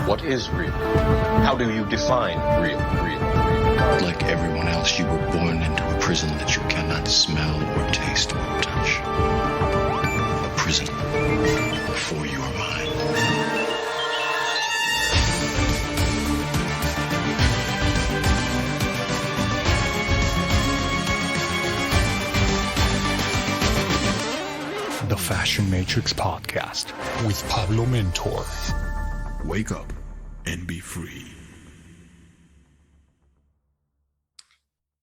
What is real? How do you define real? Like everyone else, you were born into a prison that you cannot smell or taste or touch. A prison for your mind. The Fashion Matrix Podcast with Pablo Mentor. Wake up and be free.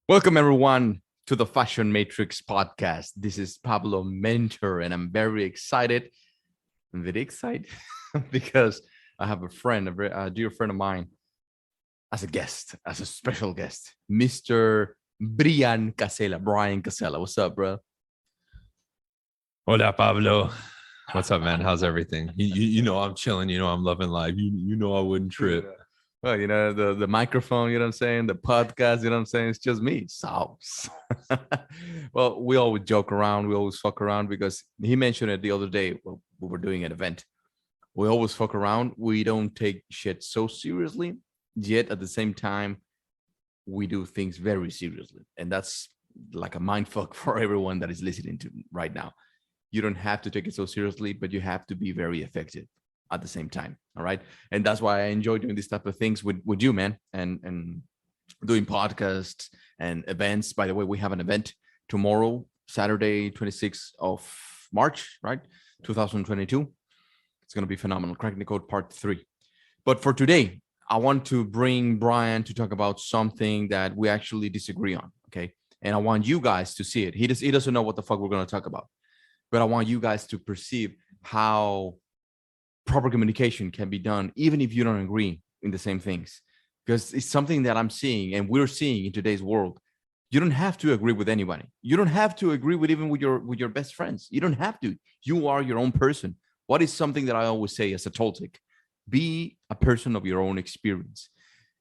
Welcome, everyone, to the Fashion Matrix Podcast. This is Pablo Mentor, and I'm very excited. I'm very excited because I have a friend, a dear friend of mine, as a guest, as a special guest, Mr. Bryan Casella. Bryan Casella. What's up, bro? Hola, Pablo. What's up, man? How's everything? You know I'm chilling. You know I'm loving life. You know I wouldn't trip. Well, you know, the microphone, you know what I'm saying? The podcast, you know what I'm saying? It's just me. So, well, we always joke around. We always fuck around because he mentioned it the other day when we were doing an event. We always fuck around. We don't take shit so seriously, yet at the same time, we do things very seriously. And that's like a mind fuck for everyone that is listening to right now. You don't have to take it so seriously, but you have to be very effective at the same time. All right. And that's why I enjoy doing this type of things with you, man, and doing podcasts and events. By the way, we have an event tomorrow, Saturday, 26th of March, right? 2022. It's going to be phenomenal. Cracking the Code Part 3. But for today, I want to bring Bryan to talk about something that we actually disagree on. Okay. And I want you guys to see it. He doesn't know what the fuck we're going to talk about. But I want you guys to perceive how proper communication can be done, even if you don't agree in the same things. Because it's something that I'm seeing and we're seeing in today's world. You don't have to agree with anybody. You don't have to agree with even with your best friends. You don't have to. You are your own person. What is something that I always say as a Toltec? Be a person of your own experience.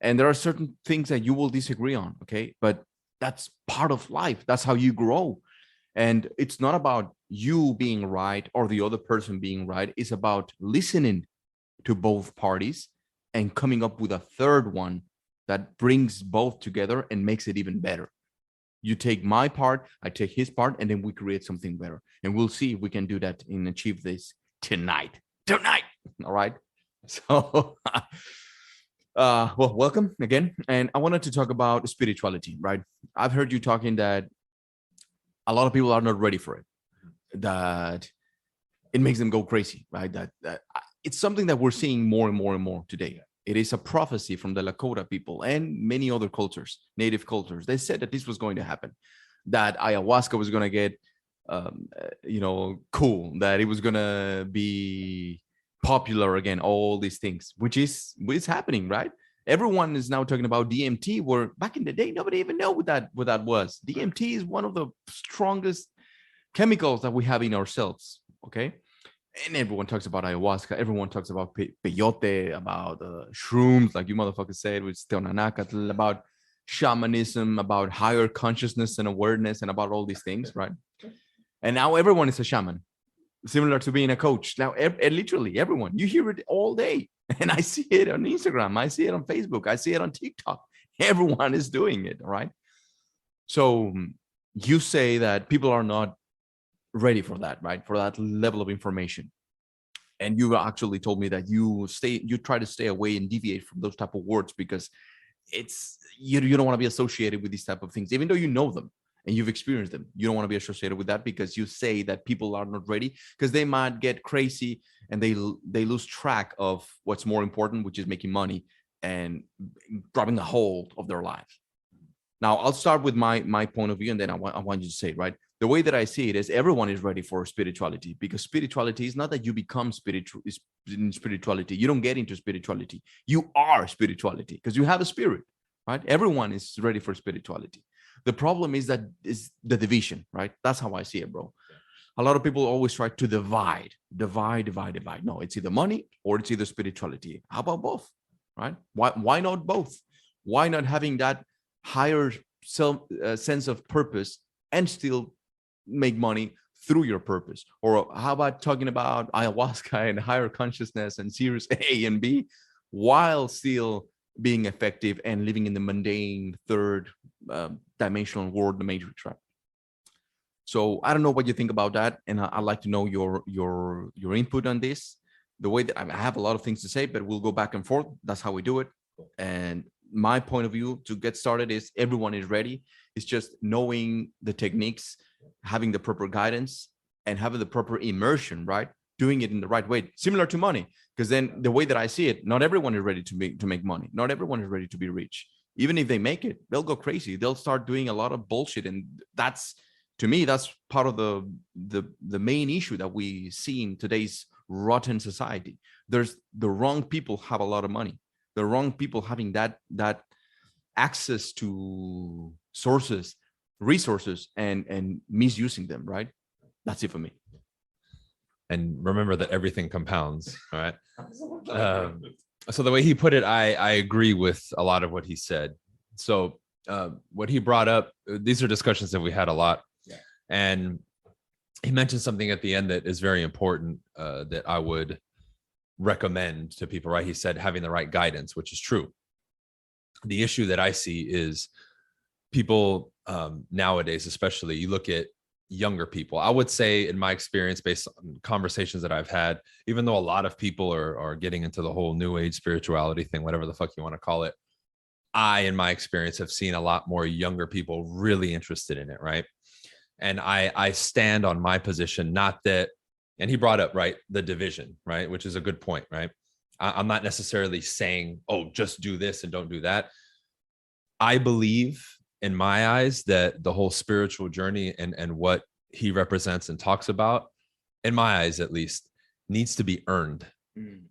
And there are certain things that you will disagree on, okay? But that's part of life. That's how you grow. And it's not about you being right or the other person being right. It's about listening to both parties and coming up with a third one that brings both together and makes it even better. You take my part, I take his part, and then we create something better. And we'll see if we can do that and achieve this tonight. All right. So, well, welcome again. And I wanted to talk about spirituality, right? I've heard you talking that a lot of people are not ready for it, that it makes them go crazy, right? That it's something that we're seeing more and more and more today. It is a prophecy from the Lakota people and many other cultures, native cultures. They said that this was going to happen, that ayahuasca was going to get, cool, that it was going to be popular again, all these things, which is happening, right? Everyone is now talking about DMT, where back in the day, nobody even knew what that was. DMT is one of the strongest chemicals that we have in ourselves, okay? And everyone talks about ayahuasca. Everyone talks about peyote, about shrooms, like you motherfuckers said, with Teonanacatl, about shamanism, about higher consciousness and awareness, and about all these things, right? And now everyone is a shaman, similar to being a coach. Now, literally everyone, you hear it all day. And I see it on Instagram. I see it on Facebook. I see it on TikTok. Everyone is doing it, right? So you say that people are not ready for that, right? For that level of information. And you actually told me that you try to stay away and deviate from those type of words because it's you don't want to be associated with these type of things, even though you know them and you've experienced them. You don't want to be associated with that because you say that people are not ready because they might get crazy and they lose track of what's more important, which is making money and grabbing a hold of their lives. Now, I'll start with my point of view, and then I want you to say it, right? The way that I see it is everyone is ready for spirituality, because spirituality is not that you become spiritual in spirituality. You don't get into spirituality. You are spirituality because you have a spirit, right? Everyone is ready for spirituality. The problem is the division, right? That's how I see it, bro. A lot of people always try to divide. No, it's either money or it's either spirituality. How about both, right? Why not both? Why not having that higher sense of purpose and still make money through your purpose? Or how about talking about ayahuasca and higher consciousness and series A and B? while still being effective and living in the mundane third dimensional world, the matrix, right? So I don't know what you think about that, and I'd like to know your input on this. The way that I have a lot of things to say, but we'll go back and forth. That's how we do it. And my point of view to get started is everyone is ready. It's just knowing the techniques, having the proper guidance, and having the proper immersion, right? Doing it in the right way, similar to money. Because then the way that I see it, not everyone is ready to make money. Not everyone is ready to be rich. Even if they make it, they'll go crazy. They'll start doing a lot of bullshit. And that's, to me, that's part of the main issue that we see in today's rotten society. There's the wrong people have a lot of money. The wrong people having that access to sources, resources, and misusing them, right? That's it for me. And remember that everything compounds. All right. So the way he put it, I agree with a lot of what he said. So what he brought up, these are discussions that we had a lot. Yeah. And he mentioned something at the end that is very important that I would recommend to people, right? He said having the right guidance, which is true. The issue that I see is people nowadays, especially, you look at younger people. I would say, in my experience, based on conversations that I've had, even though a lot of people are getting into the whole new age spirituality thing, whatever the fuck you want to call it, I, in my experience, have seen a lot more younger people really interested in it, right? And I stand on my position, not that, and he brought up, right, the division, right, which is a good point, right? I'm not necessarily saying, oh, just do this and don't do that. I believe, in my eyes, that the whole spiritual journey and what he represents and talks about, in my eyes at least, needs to be earned,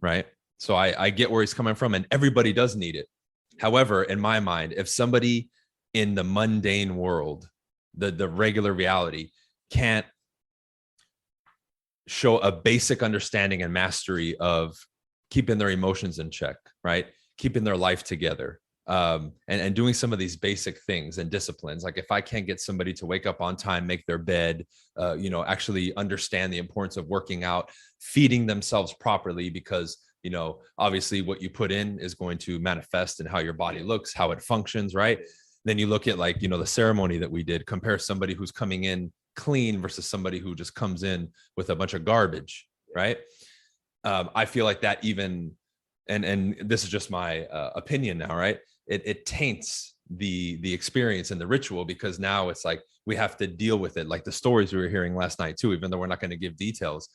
right? So I get where he's coming from, and everybody does need it. However, in my mind, if somebody in the mundane world, the regular reality, can't show a basic understanding and mastery of keeping their emotions in check, right? Keeping their life together, and doing some of these basic things and disciplines. Like if I can't get somebody to wake up on time, make their bed, actually understand the importance of working out, feeding themselves properly, because, obviously what you put in is going to manifest in how your body looks, how it functions, right? Then you look at the ceremony that we did, compare somebody who's coming in clean versus somebody who just comes in with a bunch of garbage, right? I feel like that even, and this is just my opinion now, right? It taints the experience and the ritual, because now it's like we have to deal with it, like the stories we were hearing last night too, even though we're not going to give details.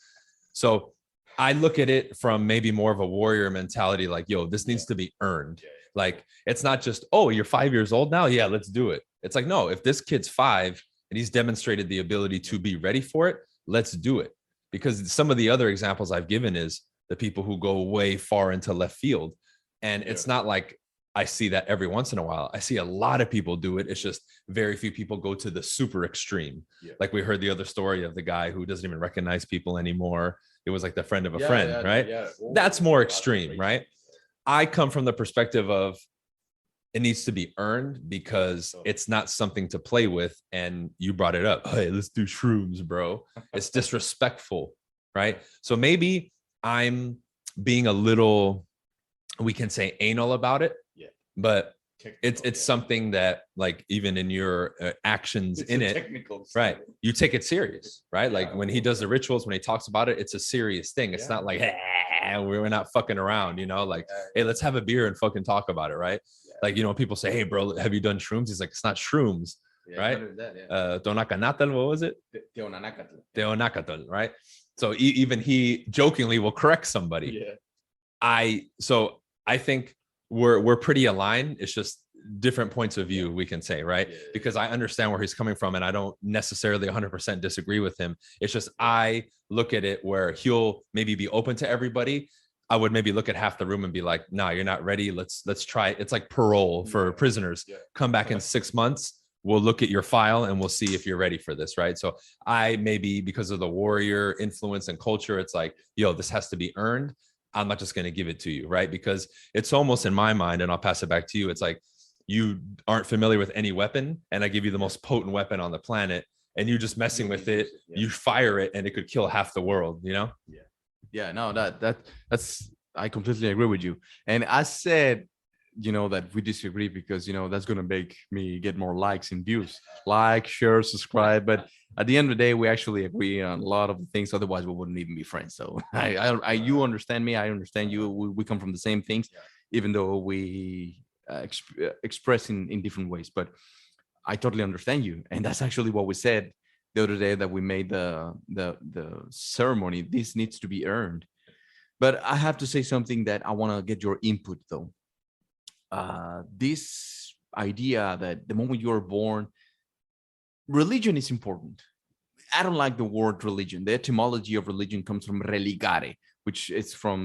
So I look at it from maybe more of a warrior mentality, like, yo, this needs to be earned. Like, it's not just, oh, you're 5 years old now, yeah, let's do it. It's like, no, if this kid's 5 and he's demonstrated the ability to be ready for it, let's do it. Because some of the other examples I've given is the people who go way far into left field. And it's not like I see that every once in a while. I see a lot of people do it. It's just very few people go to the super extreme. Yeah. Like we heard the other story of the guy who doesn't even recognize people anymore. It was like the friend of a friend, right? Yeah. That's more extreme, right? I come from the perspective of it needs to be earned, because it's not something to play with. And you brought it up. Hey, let's do shrooms, bro. It's disrespectful, right? So maybe I'm being a little, we can say, anal about it, but it's something that, like, even in your actions it's in it, right? You take it serious, right? Like when he does the rituals, when he talks about it, it's a serious thing. It's not like, hey, we're not fucking around, like, hey, let's have a beer and fucking talk about it, right? Like, people say, hey, bro, have you done shrooms? He's like, it's not shrooms, right? Tonacanatal, what was it? Teonacatl, right? So even he jokingly will correct somebody. I think we're pretty aligned. It's just different points of view, we can say, right? Because I understand where he's coming from, and I don't necessarily 100% disagree with him. It's just I look at it where he'll maybe be open to everybody. I would maybe look at half the room and be like, nah, you're not ready. Let's try it. It's like parole for prisoners. Come back in 6 months. We'll look at your file and we'll see if you're ready for this, right? So I maybe, because of the warrior influence and culture, it's like, yo, this has to be earned. I'm not just going to give it to you, right? Because it's almost, in my mind, and I'll pass it back to you, it's like you aren't familiar with any weapon, and I give you the most potent weapon on the planet, and you just messing with it, you fire it, and it could kill half the world, Yeah, no, that's I completely agree with you. And I said, that we disagree because, that's going to make me get more likes and views. Like, share, subscribe. But at the end of the day, we actually agree on a lot of things. Otherwise, we wouldn't even be friends. So you understand me. I understand you. We come from the same things, even though we express in different ways. But I totally understand you. And that's actually what we said the other day that we made the ceremony. This needs to be earned. But I have to say something that I want to get your input, though. This idea that the moment you're born, religion is important. I don't like the word religion. The etymology of religion comes from religare, which is from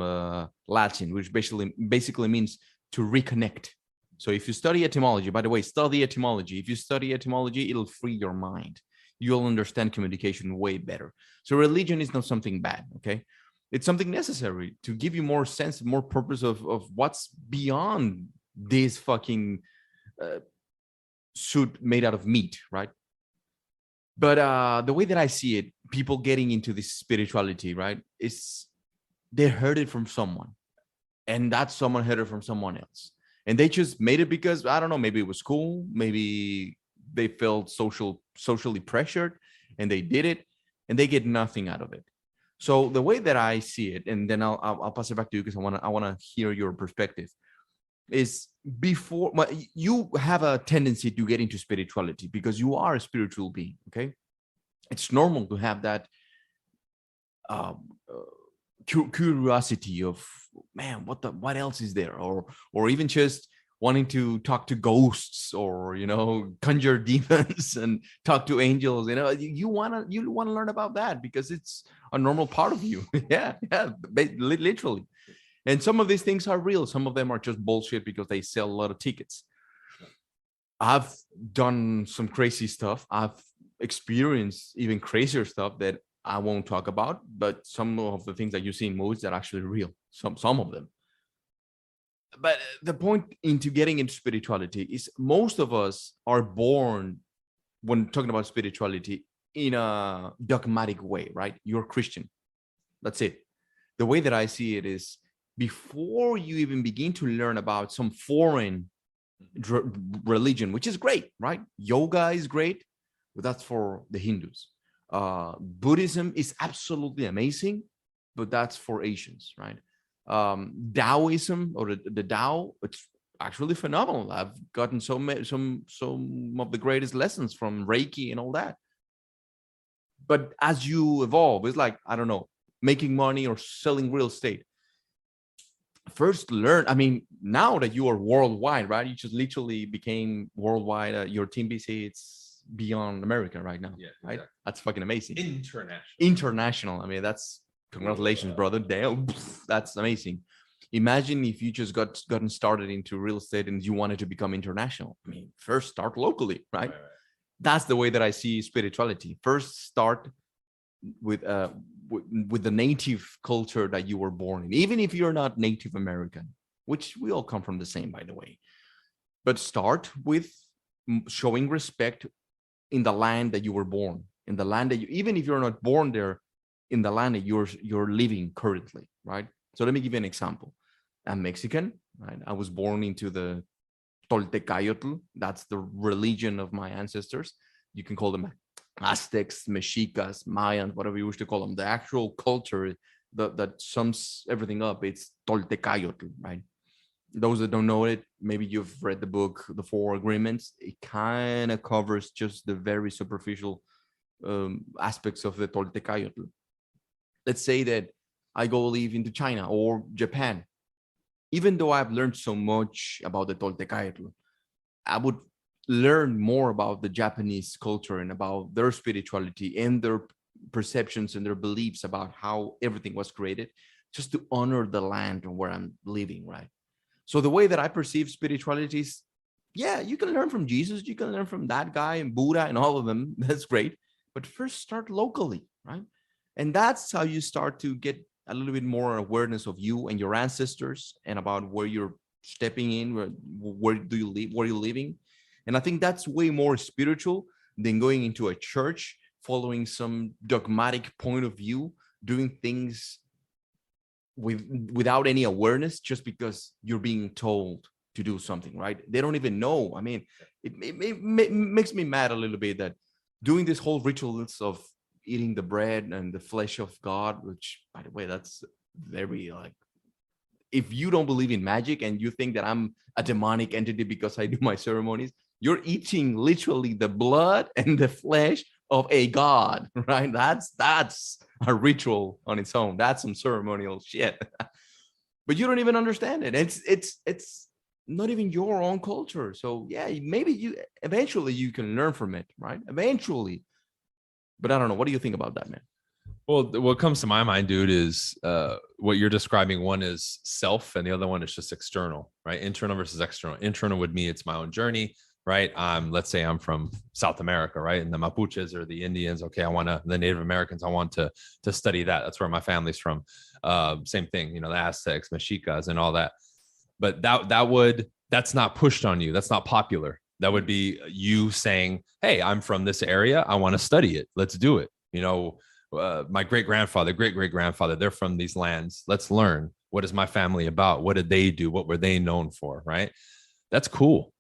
Latin, which basically means to reconnect. So if you study etymology, by the way, study etymology. If you study etymology, it'll free your mind. You'll understand communication way better. So religion is not something bad, okay? It's something necessary to give you more sense, more purpose of what's beyond this fucking suit made out of meat, right? But the way that I see it, people getting into this spirituality, right, is they heard it from someone, and that someone heard it from someone else, and they just made it because, I don't know, maybe it was cool, maybe they felt socially pressured, and they did it, and they get nothing out of it. So the way that I see it, and then I'll pass it back to you because I wanna hear your perspective, is before you have a tendency to get into spirituality because you are a spiritual being. Okay, it's normal to have that curiosity of, man, what else is there, or even just wanting to talk to ghosts, or conjure demons and talk to angels. You wanna learn about that because it's a normal part of you. yeah, literally. And some of these things are real. Some of them are just bullshit because they sell a lot of tickets. I've done some crazy stuff. I've experienced even crazier stuff that I won't talk about, but some of the things that you see in movies are actually real. Some of them. But the point into getting into spirituality is most of us are born, when talking about spirituality, in a dogmatic way, right? You're Christian. That's it. The way that I see it is, before you even begin to learn about some foreign religion, which is great, right? Yoga is great, but that's for the Hindus. Buddhism is absolutely amazing, but that's for Asians, right? Taoism, or the Tao, it's actually phenomenal. I've gotten some of the greatest lessons from Reiki and all that. But as you evolve, it's like, I don't know, making money or selling real estate. First learn, now that you are worldwide, right? You just literally became worldwide. Your team BC, it's beyond America right now. Yeah, right? exactly. That's fucking amazing. International. That's congratulations, brother. Damn, that's amazing. Imagine if you just gotten started into real estate and you wanted to become international. First start locally, right? That's the way that I see spirituality. First start with the native culture that you were born in, even if you're not Native American, which we all come from the same, by the way. But start with showing respect in the land that you were born, in the land that even if you're not born there, in the land that you're living currently, right? So let me give you an example. I'm Mexican, right? I was born into the Toltecayotl. That's the religion of my ancestors. You can call them Aztecs, Mexicas, Mayans, whatever you wish to call them. The actual culture that sums everything up, it's Toltecayotl, right? Those that don't know it, maybe you've read the book, The Four Agreements. It kind of covers just the very superficial aspects of the Toltecayotl. Let's say that I go live into China or Japan. Even though I've learned so much about the Toltecayotl, I would learn more about the Japanese culture and about their spirituality and their perceptions and their beliefs about how everything was created, just to honor the land where I'm living, right? So the way that I perceive spirituality is, yeah, you can learn from Jesus, you can learn from that guy and Buddha and all of them. That's great. But first start locally, right? And that's how you start to get a little bit more awareness of you and your ancestors and about where you're stepping in, where do you live, where you're living. And I think that's way more spiritual than going into a church, following some dogmatic point of view, doing things without any awareness, just because you're being told to do something, right? They don't even know. I mean, it makes me mad a little bit that doing this whole rituals of eating the bread and the flesh of God, which, by the way, that's very like, if you don't believe in magic and you think that I'm a demonic entity because I do my ceremonies, you're eating literally the blood and the flesh of a god, right? That's a ritual on its own. That's some ceremonial shit. But you don't even understand it. It's not even your own culture. So yeah, maybe you eventually you can learn from it, right? Eventually. But I don't know. What do you think about that, man? Well, what comes to my mind, dude, is what you're describing. One is self, and the other one is just external, right? Internal versus external. Internal would mean it's my own journey, right? Let's say I'm from South America, right? And the Mapuches or the Indians. Okay, the Native Americans. I want to study that. That's where my family's from. Same thing, the Aztecs, Mexicas, and all that. But that's not pushed on you. That's not popular. That would be you saying, "Hey, I'm from this area. I want to study it. Let's do it." My great-grandfather, great-great-grandfather, they're from these lands. Let's learn. What is my family about? What did they do? What were they known for? Right? That's cool.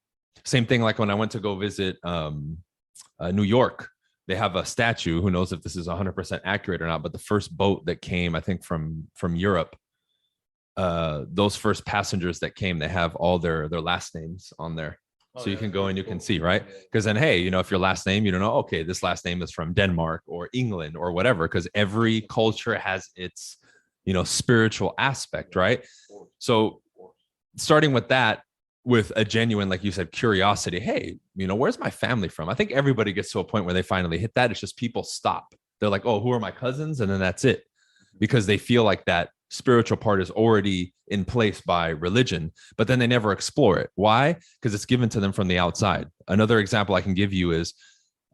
Same thing like when I went to go visit New York. They have a statue. Who knows if this is 100% accurate or not, but the first boat that came, I think from Europe, those first passengers that came, they have all their last names on there. So you can go and you can see, right? Because then, hey, if your last name, you don't know, okay, this last name is from Denmark or England or whatever, because every culture has its, spiritual aspect, right? So starting with that, with a genuine, like you said, curiosity, hey, where's my family from? I think everybody gets to a point where they finally hit that. It's just people stop. They're like, oh, who are my cousins? And then that's it, because they feel like that spiritual part is already in place by religion, but then they never explore it. Why? Because it's given to them from the outside. Another example I can give you is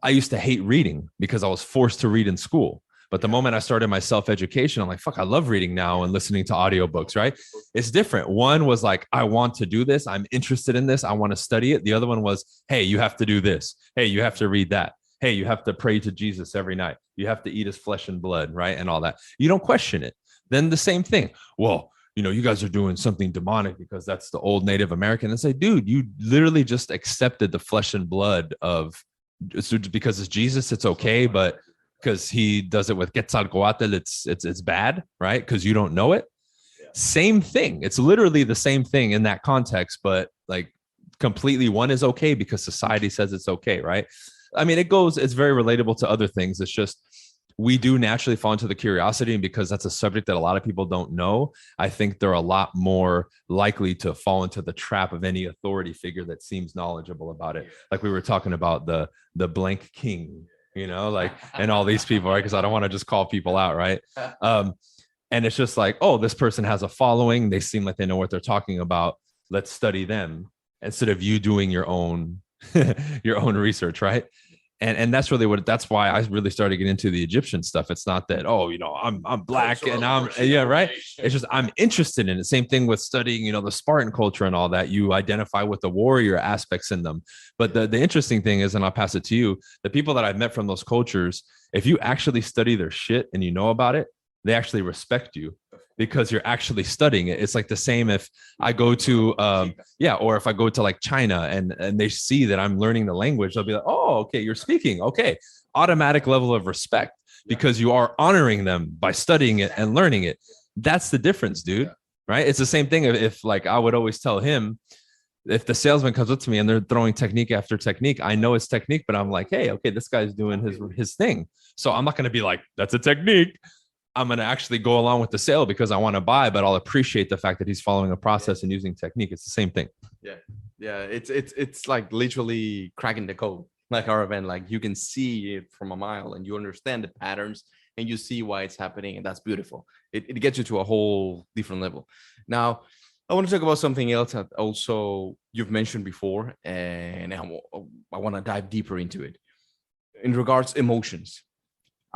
I used to hate reading because I was forced to read in school. But the moment I started my self-education, I'm like, fuck, I love reading now and listening to audiobooks, right? It's different. One was like, I want to do this. I'm interested in this. I want to study it. The other one was, hey, you have to do this. Hey, you have to read that. Hey, you have to pray to Jesus every night. You have to eat his flesh and blood, right? And all that. You don't question it. Then the same thing. Well, you guys are doing something demonic because that's the old Native American. And say, dude, you literally just accepted the flesh and blood of, because it's Jesus, it's okay, but because he does it with Quetzalcoatl, it's bad, right? Because you don't know it. Yeah. Same thing. It's literally the same thing in that context, but like completely one is okay because society says it's okay, right? I mean, it's very relatable to other things. It's just, we do naturally fall into the curiosity, and because that's a subject that a lot of people don't know, I think they're a lot more likely to fall into the trap of any authority figure that seems knowledgeable about it. Like we were talking about the blank king, and all these people, right? Because I don't want to just call people out, right? And it's just like, oh, this person has a following. They seem like they know what they're talking about. Let's study them instead of you doing your own your own research, right? And that's really that's why I really started getting into the Egyptian stuff. It's not that, I'm black and right. It's just, I'm interested in it. Same thing with studying, the Spartan culture and all that. You identify with the warrior aspects in them. But the interesting thing is, and I'll pass it to you, the people that I've met from those cultures, if you actually study their shit and you know about it, they actually respect you because you're actually studying it. It's like the same if I go to, or if I go to like China and they see that I'm learning the language, they'll be like, oh, okay, you're speaking. Okay. Automatic level of respect because you are honoring them by studying it and learning it. That's the difference, dude. Right. It's the same thing. If like, I would always tell him, if the salesman comes up to me and they're throwing technique after technique, I know it's technique, but I'm like, hey, okay, this guy's doing his thing. So I'm not going to be like, that's a technique. I'm going to actually go along with the sale because I want to buy, but I'll appreciate the fact that he's following a process and using technique. It's the same thing. Yeah. Yeah. It's like literally cracking the code, like our event, like you can see it from a mile and you understand the patterns and you see why it's happening. And that's beautiful. It gets you to a whole different level. Now, I want to talk about something else that also you've mentioned before, and I want to dive deeper into it in regards to emotions.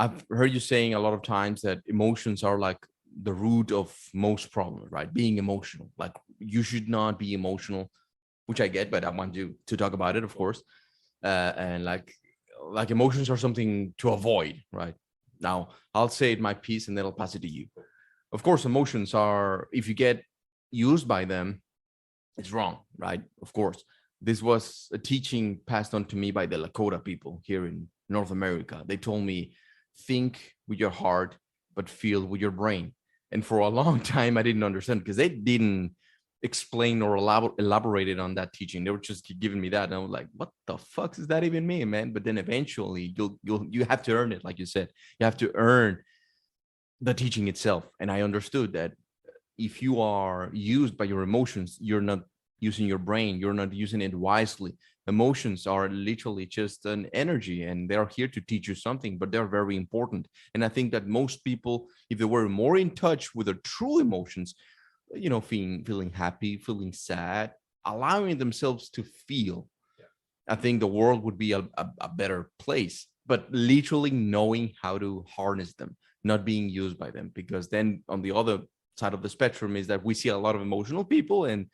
I've heard you saying a lot of times that emotions are like the root of most problems, right? Being emotional, like you should not be emotional, which I get, but I want you to talk about it, of course. And like emotions are something to avoid, right? Now, I'll say it my piece and then I'll pass it to you. Of course, emotions are, if you get used by them, it's wrong, right? Of course. This was a teaching passed on to me by the Lakota people here in North America. They told me, think with your heart, but feel with your brain. And for a long time, I didn't understand because they didn't explain or elaborated on that teaching. They were just giving me that. And I was like, what the fuck does that even mean, man? But then eventually you have to earn it. Like you said, you have to earn the teaching itself. And I understood that if you are used by your emotions, you're not using your brain, you're not using it wisely. Emotions are literally just an energy, and they're here to teach you something, but they're very important. And I think that most people, if they were more in touch with their true emotions, feeling happy, feeling sad, allowing themselves to feel, I think the world would be a better place. But literally knowing how to harness them, not being used by them, because then on the other side of the spectrum is that we see a lot of emotional people and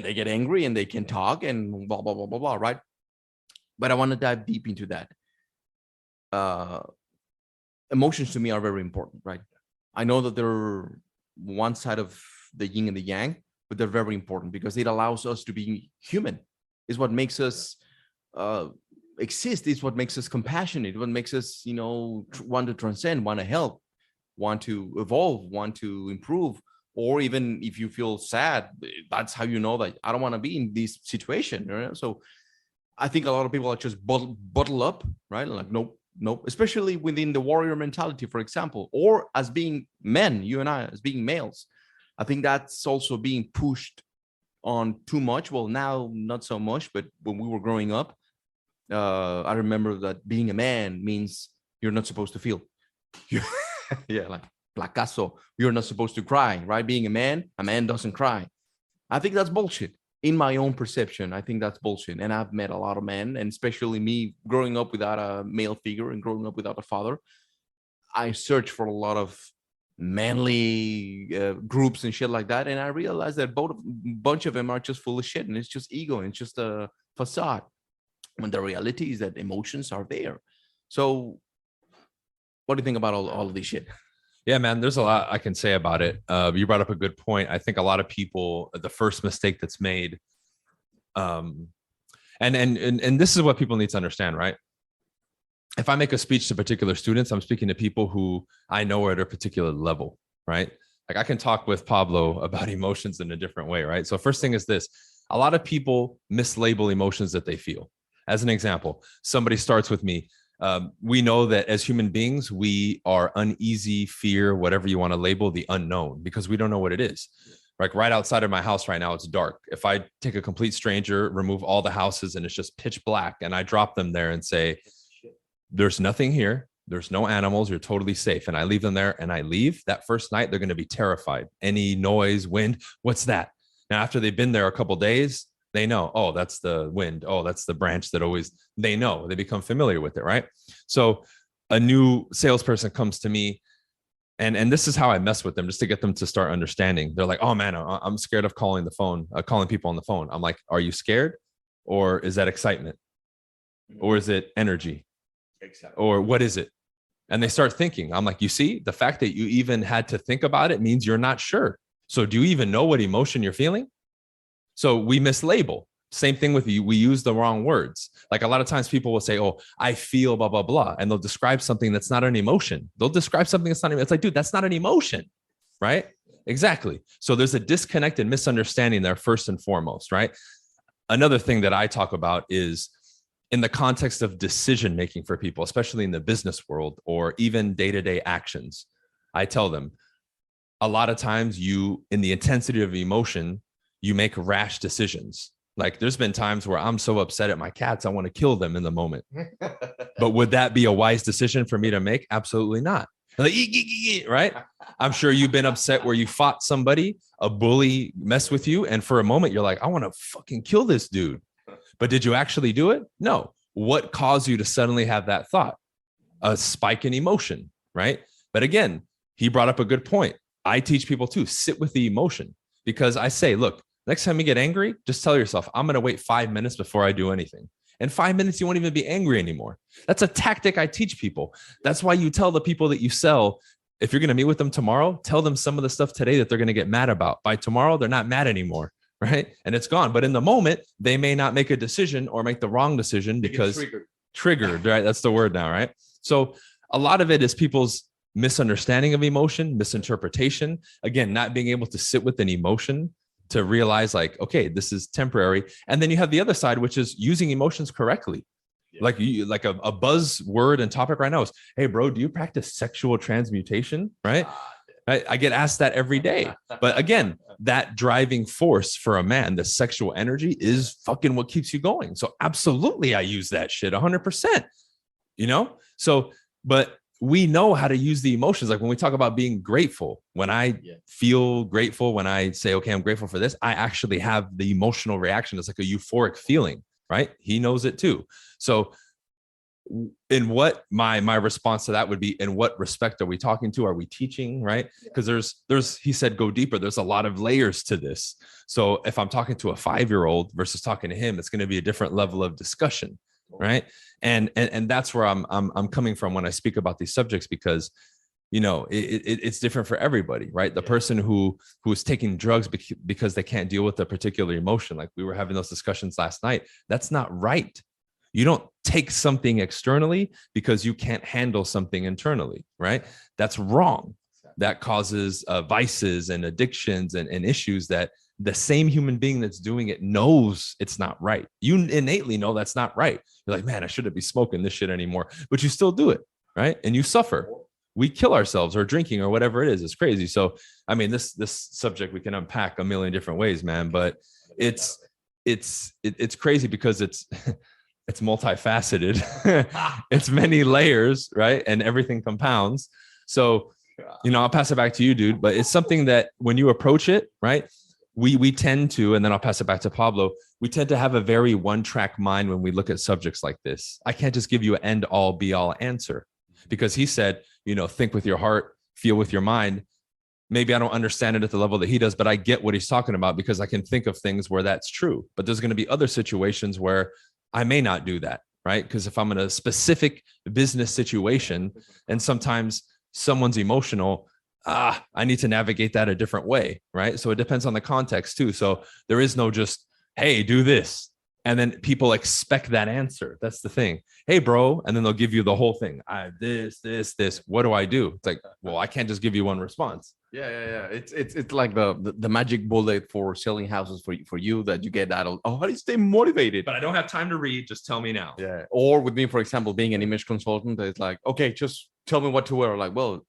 they get angry and they can talk and blah, blah, blah, blah, blah, right? But I want to dive deep into that. Emotions to me are very important, right? I know that they're one side of the yin and the yang, but they're very important because it allows us to be human. It's what makes us exist. It's what makes us compassionate. What makes us, want to transcend, want to help, want to evolve, want to improve. Or even if you feel sad, that's how you know that I don't want to be in this situation. Right? So I think a lot of people are just bottle up, right? Like, nope. Especially within the warrior mentality, for example, or as being men, you and I, as being males. I think that's also being pushed on too much. Well, now not so much, but when we were growing up, I remember that being a man means you're not supposed to feel. Yeah, like placazo, you're not supposed to cry, right? Being a man doesn't cry. I think that's bullshit. In my own perception, I think that's bullshit. And I've met a lot of men, and especially me growing up without a male figure and growing up without a father, I searched for a lot of manly groups and shit like that. And I realized that a bunch of them are just full of shit, and it's just ego, and it's just a facade. When the reality is that emotions are there. So what do you think about all of this shit? Yeah, man, there's a lot I can say about it. You brought up a good point. I think a lot of people, the first mistake that's made, and this is what people need to understand, right? If I make a speech to particular students, I'm speaking to people who I know are at a particular level, right? Like I can talk with Pablo about emotions in a different way, right? So first thing is this: a lot of people mislabel emotions that they feel. As an example, somebody starts with me. We know that as human beings, we are uneasy, fear, whatever you want to label the unknown, because we don't know what it is. Like right outside of my house right now, it's dark. If I take a complete stranger, remove all the houses, and it's just pitch black, and I drop them there and say, there's nothing here, there's no animals, you're totally safe, and I leave them there and I leave, that first night, they're going to be terrified. Any noise, wind, what's that? Now, after they've been there a couple of days, they know, oh, that's the wind. Oh, that's the branch that always, they know, they become familiar with it, right? So a new salesperson comes to me, and this is how I mess with them, just to get them to start understanding. They're like, oh man, I'm scared of calling people on the phone. I'm like, are you scared? Or is that excitement? Or is it energy? Or what is it? And they start thinking. I'm like, you see, the fact that you even had to think about it means you're not sure. So do you even know what emotion you're feeling? So we mislabel. Same thing with you. We use the wrong words. Like a lot of times people will say, oh, I feel blah, blah, blah. And they'll describe something that's not an emotion. They'll describe something that's not, it's like, dude, that's not an emotion, right? Exactly. So there's a disconnect and misunderstanding there first and foremost, right? Another thing that I talk about is in the context of decision-making for people, especially in the business world or even day-to-day actions. I tell them a lot of times in the intensity of emotion, you make rash decisions. Like there's been times where I'm so upset at my cats, I want to kill them in the moment. But would that be a wise decision for me to make? Absolutely not. Like, right? I'm sure you've been upset where you fought somebody, a bully messed with you. And for a moment, you're like, I want to fucking kill this dude. But did you actually do it? No. What caused you to suddenly have that thought? A spike in emotion, right? But again, he brought up a good point. I teach people to sit with the emotion, because I say, look, next time you get angry, just tell yourself, I'm going to wait 5 minutes before I do anything. In 5 minutes, you won't even be angry anymore. That's a tactic I teach people. That's why you tell the people that you sell, If you're going to meet with them tomorrow, tell them some of the stuff today that they're going to get mad about. By tomorrow, they're not mad anymore, right? And it's gone. But in the moment, they may not make a decision or make the wrong decision because triggered, right? That's the word now, right? So a lot of it is people's misunderstanding of emotion, misinterpretation. Again, not being able to sit with an emotion to realize like, okay, this is temporary. And then you have the other side, which is using emotions correctly. Like a buzzword and topic right now is, hey, bro, do you practice sexual transmutation? Right? I get asked that every day. But again, that driving force for a man, the sexual energy is fucking what keeps you going. So absolutely, I use that shit 100%, you know? So, but we know how to use the emotions. Like when we talk about being grateful, when I feel grateful, when I say, okay, I'm grateful for this, I actually have the emotional reaction. It's like a euphoric feeling, right? He knows it too. So in what my response to that would be, in what respect are we talking to? Are we teaching, right? Because there's he said go deeper. There's a lot of layers to this. So if I'm talking to a 5-year-old versus talking to him, it's going to be a different level of discussion, right? And that's where I'm coming from when I speak about these subjects, because you know it's different for everybody, right? The person who is taking drugs because they can't deal with a particular emotion, like we were having those discussions last night, that's not right. You don't take something externally because you can't handle something internally, right? That's wrong. That causes vices and addictions and issues that the same human being that's doing it knows it's not right. You innately know that's not right. You're like, man, I shouldn't be smoking this shit anymore, but you still do it, right? And you suffer. We kill ourselves or drinking or whatever it is. It's crazy. So, I mean, this subject we can unpack a million different ways, man, but it's crazy because it's multifaceted. It's many layers, right? And everything compounds. So, you know, I'll pass it back to you, dude, but it's something that when you approach it, right, we tend to, and then I'll pass it back to Pablo, we tend to have a very one-track mind when we look at subjects like this. I can't just give you an end-all be-all answer, because he said, you know, think with your heart, feel with your mind. Maybe I don't understand it at the level that he does, but I get what he's talking about because I can think of things where that's true. But there's going to be other situations where I may not do that, right? Because if I'm in a specific business situation and sometimes someone's emotional, I need to navigate that a different way, right? So it depends on the context too. So there is no just, hey, do this. And then people expect that answer. That's the thing. Hey, bro. And then they'll give you the whole thing. This. What do I do? It's like, well, I can't just give you one response. Yeah. It's like the magic bullet for selling houses for you that you get that. Oh, how do you stay motivated? But I don't have time to read. Just tell me now. Yeah. Or with me, for example, being an image consultant, it's like, okay, just tell me what to wear. Like, well,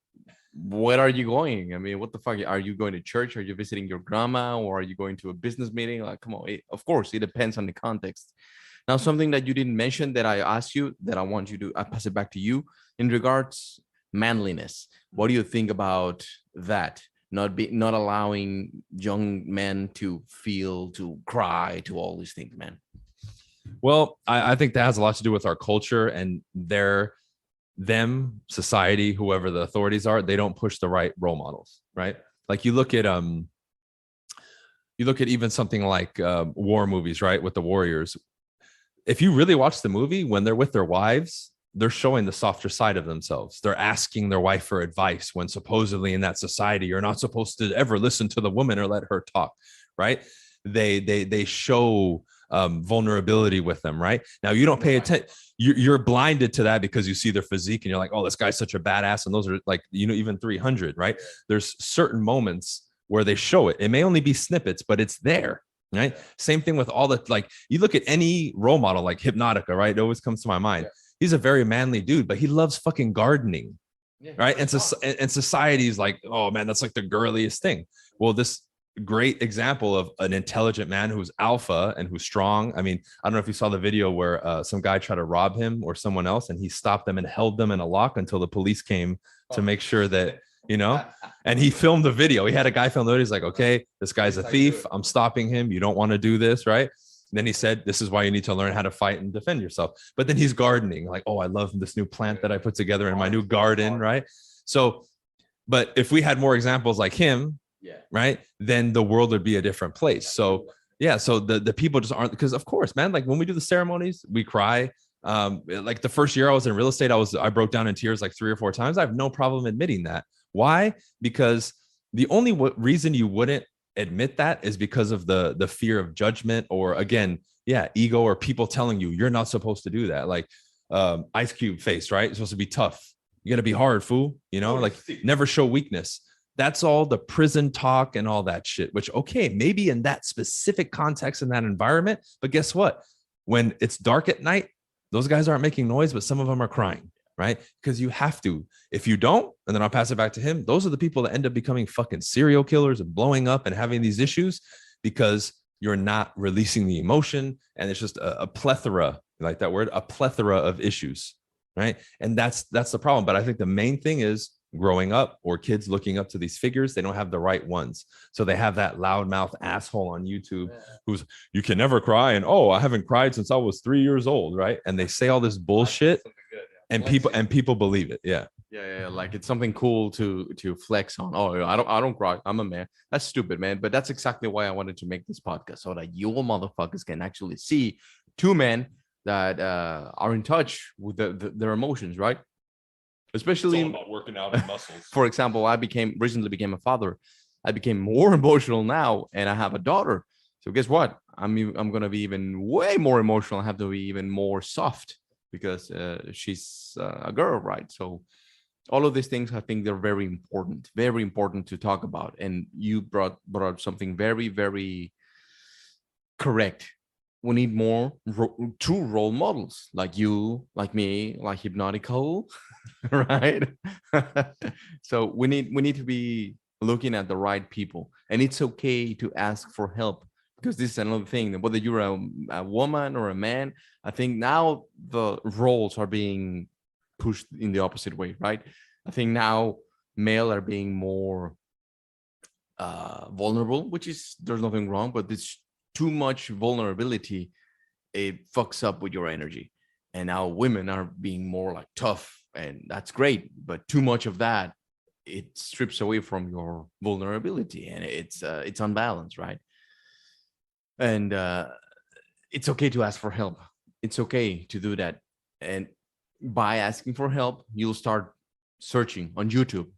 where are you going? I mean, what the fuck? Are you going to church? Are you visiting your grandma? Or are you going to a business meeting? Like, come on. Of course, it depends on the context. Now, something that you didn't mention that I asked you that I want you to, I pass it back to you in regards manliness. What do you think about that? Not allowing young men to feel, to cry, to all these things, man. Well, I think that has a lot to do with our culture and society, whoever the authorities are, they don't push the right role models, right? Like you look at even something like war movies, right? With the warriors. If you really watch the movie, when they're with their wives, they're showing the softer side of themselves. They're asking their wife for advice when supposedly in that society, you're not supposed to ever listen to the woman or let her talk, right? They show vulnerability with them, right? Now you don't pay attention. You're blinded to that because you see their physique and you're like, oh, this guy's such a badass. And those are like, you know, even 300, right? There's certain moments where they show it. It may only be snippets, but it's there, right? Same thing with all the, like, you look at any role model like Hypnotica, right? It always comes to my mind. He's a very manly dude, but he loves fucking gardening, right? And society is like, oh man, that's like the girliest thing. Well, this great example of an intelligent man who's alpha and who's strong. I mean, I don't know if you saw the video where some guy tried to rob him or someone else, and he stopped them and held them in a lock until the police came to make sure that, you know, and he filmed the video. He had a guy film the video. He's like, okay, this guy's a thief. I'm stopping him. You don't want to do this, right? And then he said, this is why you need to learn how to fight and defend yourself. But then he's gardening, like, oh, I love this new plant that I put together in my new garden, right? So, but if we had more examples like him, right, then the world would be a different place. So yeah, so the people just aren't, because of course, man, like when we do the ceremonies, we cry. Like the first year I was in real estate, I broke down in tears like 3 or 4 times. I have no problem admitting that. Why? Because the only reason you wouldn't admit that is because of the fear of judgment, or again, ego, or people telling you you're not supposed to do that. Like Ice Cube face, right? It's supposed to be tough. You gotta be hard, fool. You know, like never show weakness. That's all the prison talk and all that shit, which, okay, maybe in that specific context, in that environment, but guess what? When it's dark at night, those guys aren't making noise, but some of them are crying, right? Because you have to. If you don't, and then I'll pass it back to him, those are the people that end up becoming fucking serial killers and blowing up and having these issues, because you're not releasing the emotion. And it's just a plethora, like that word, a plethora of issues, right? And that's the problem. But I think the main thing is growing up, or kids looking up to these figures, they don't have the right ones. So they have that loudmouth asshole on YouTube who's, you can never cry, and I haven't cried since I was 3 years old, right? And they say all this bullshit, and people believe it. Yeah. Like it's something cool to flex on. I don't cry, I'm a man. That's stupid, man. But that's exactly why I wanted to make this podcast, so that you motherfuckers can actually see two men that are in touch with their emotions, right? Especially it's all about working out and muscles. For example, I recently became a father. I became more emotional now, and I have a daughter. So guess what? I'm gonna be even way more emotional. I have to be even more soft because she's a girl, right? So all of these things, I think they're very important to talk about. And you brought up something very, very correct. We need more true role models like you, like me, like Hypnotical, right? So we need to be looking at the right people, and it's okay to ask for help, because this is another thing. Whether you're a woman or a man, I think now the roles are being pushed in the opposite way, right? I think now male are being more vulnerable, which is, there's nothing wrong, but this too much vulnerability, it fucks up with your energy. And now women are being more like tough, and that's great, but too much of that, it strips away from your vulnerability, and it's unbalanced, right? And it's okay to ask for help. It's okay to do that. And by asking for help, you'll start searching on YouTube.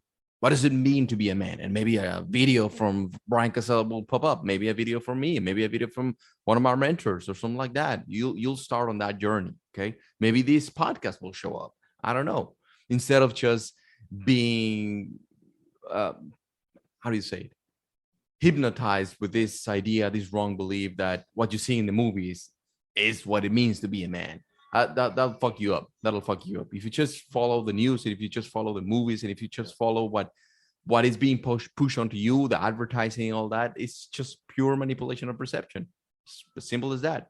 What does it mean to be a man? And maybe a video from Bryan Casella will pop up. Maybe a video from me. Maybe a video from one of our mentors or something like that. You'll start on that journey. Okay. Maybe this podcast will show up. I don't know. Instead of just being, how do you say it? Hypnotized with this idea, this wrong belief that what you see in the movies is what it means to be a man. That'll fuck you up. That'll fuck you up. If you just follow the news, and if you just follow the movies, and if you just follow what is being pushed onto you, the advertising, all that, it's just pure manipulation of perception. It's as simple as that.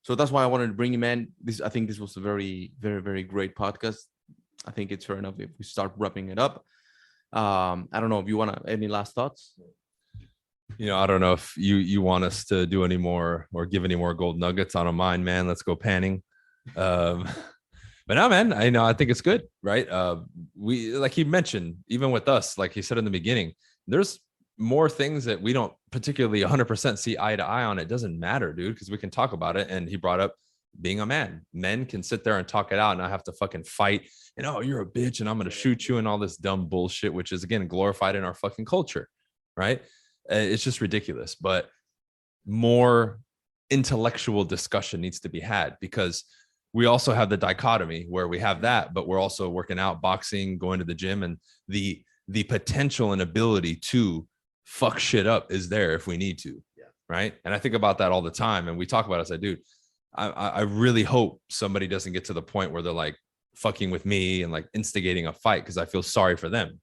So that's why I wanted to bring you, man. I think this was a very, very, very great podcast. I think it's fair enough if we start wrapping it up. I don't know if you want any last thoughts. I don't know if you want us to do any more or give any more gold nuggets. I don't mind, man. Let's go panning. But no, man, I think it's good, right? We, like he mentioned, even with us, like he said in the beginning, there's more things that we don't particularly 100% see eye to eye on. It doesn't matter, dude, because we can talk about it. And he brought up being a man. Men can sit there and talk it out and not have to fucking fight and, you're a bitch and I'm going to shoot you and all this dumb bullshit, which is again glorified in our fucking culture, right? It's just ridiculous. But more intellectual discussion needs to be had, because we also have the dichotomy where we have that, but we're also working out, boxing, going to the gym, and the potential and ability to fuck shit up is there if we need to. Yeah. Right. And I think about that all the time. And we talk about it. I say, dude, I really hope somebody doesn't get to the point where they're like fucking with me and like instigating a fight, because I feel sorry for them.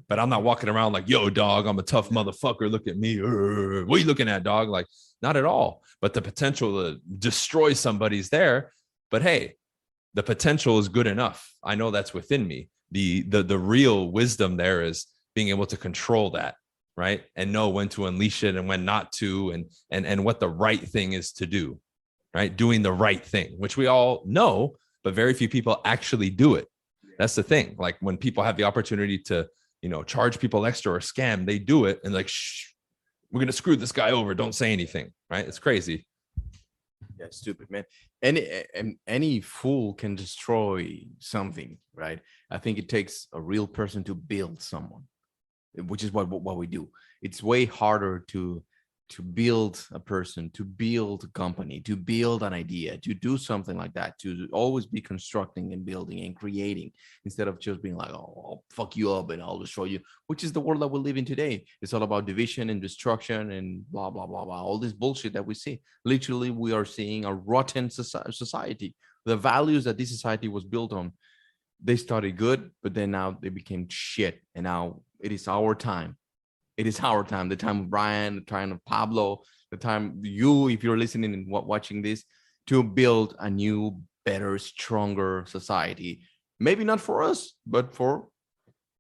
But I'm not walking around like, yo, dog, I'm a tough motherfucker. Look at me. What are you looking at, dog? Like, not at all. But the potential to destroy somebody's there. But hey, the potential is good enough. I know that's within me. The real wisdom there is being able to control that, right? And know when to unleash it and when not to, and what the right thing is to do, right? Doing the right thing, which we all know, but very few people actually do it. That's the thing. Like when people have the opportunity to, charge people extra or scam, they do it and like, shh, we're going to screw this guy over. Don't say anything, right? It's crazy. Yeah, stupid, man. Any fool can destroy something, right? I think it takes a real person to build someone. which is what we do. It's way harder to build a person, to build a company, to build an idea, to do something like that, to always be constructing and building and creating instead of just being like, oh, I'll fuck you up and I'll destroy you, which is the world that we live in today. It's all about division and destruction and blah, blah, blah, blah, all this bullshit that we see. Literally, we are seeing a rotten society. The values that this society was built on, they started good, but then now they became shit. And now it is our time. It is our time, the time of Bryan, the time of Pablo, the time you, if you're listening and watching this, to build a new, better, stronger society. Maybe not for us, but for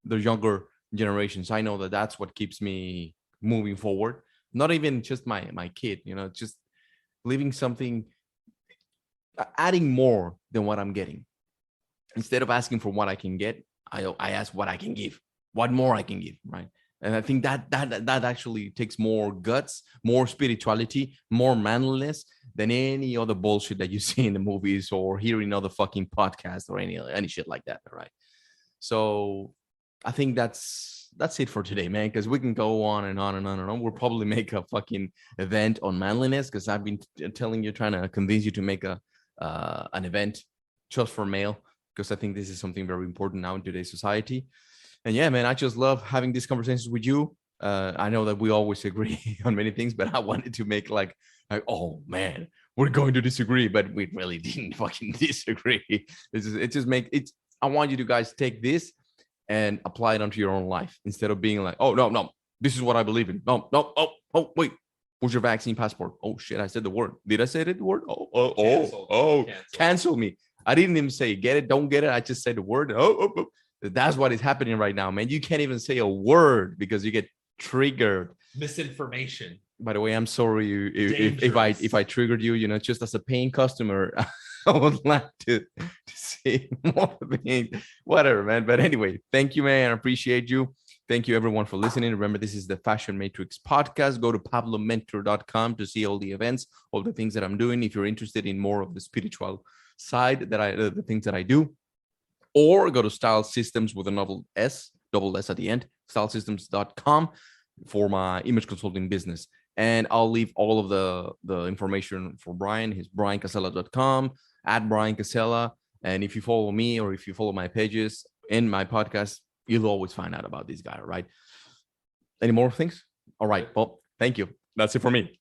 the younger generations. I know that that's what keeps me moving forward. Not even just my kid, just leaving something, adding more than what I'm getting. Instead of asking for what I can get, I ask what I can give, what more I can give, right? And I think that actually takes more guts, more spirituality, more manliness than any other bullshit that you see in the movies or hear in other fucking podcasts or any shit like that, right? So I think that's it for today, man, because we can go on and on and on and on. We'll probably make a fucking event on manliness, because I've been telling you, trying to convince you to make an event just for male, because I think this is something very important now in today's society. And yeah, man, I just love having these conversations with you. I know that we always agree on many things, but I wanted to make like, oh man, we're going to disagree, but we really didn't fucking disagree. I want you to guys take this and apply it onto your own life instead of being like, oh no, this is what I believe in. No, oh wait, where's your vaccine passport? Oh shit, I said the word. Did I say the word? Cancel me. I didn't even say get it, don't get it. I just said the word. Oh. That's what is happening right now, man. You can't even say a word because you get triggered. Misinformation. By the way, I'm sorry if I triggered you. Just as a paying customer, I would like to say more things. Whatever, man. But anyway, thank you, man. I appreciate you. Thank you, everyone, for listening. Remember, this is the Fashion Matrix podcast. Go to pablomentor.com to see all the events, all the things that I'm doing. If you're interested in more of the spiritual side the things that I do. Or go to Style Systems with a double S at the end, stylesystems.com for my image consulting business. And I'll leave all of the information for Bryan, his bryancasella.com, at Bryan Casella. And if you follow me or if you follow my pages in my podcast, you'll always find out about this guy, right? Any more things? All right. Well, thank you. That's it for me.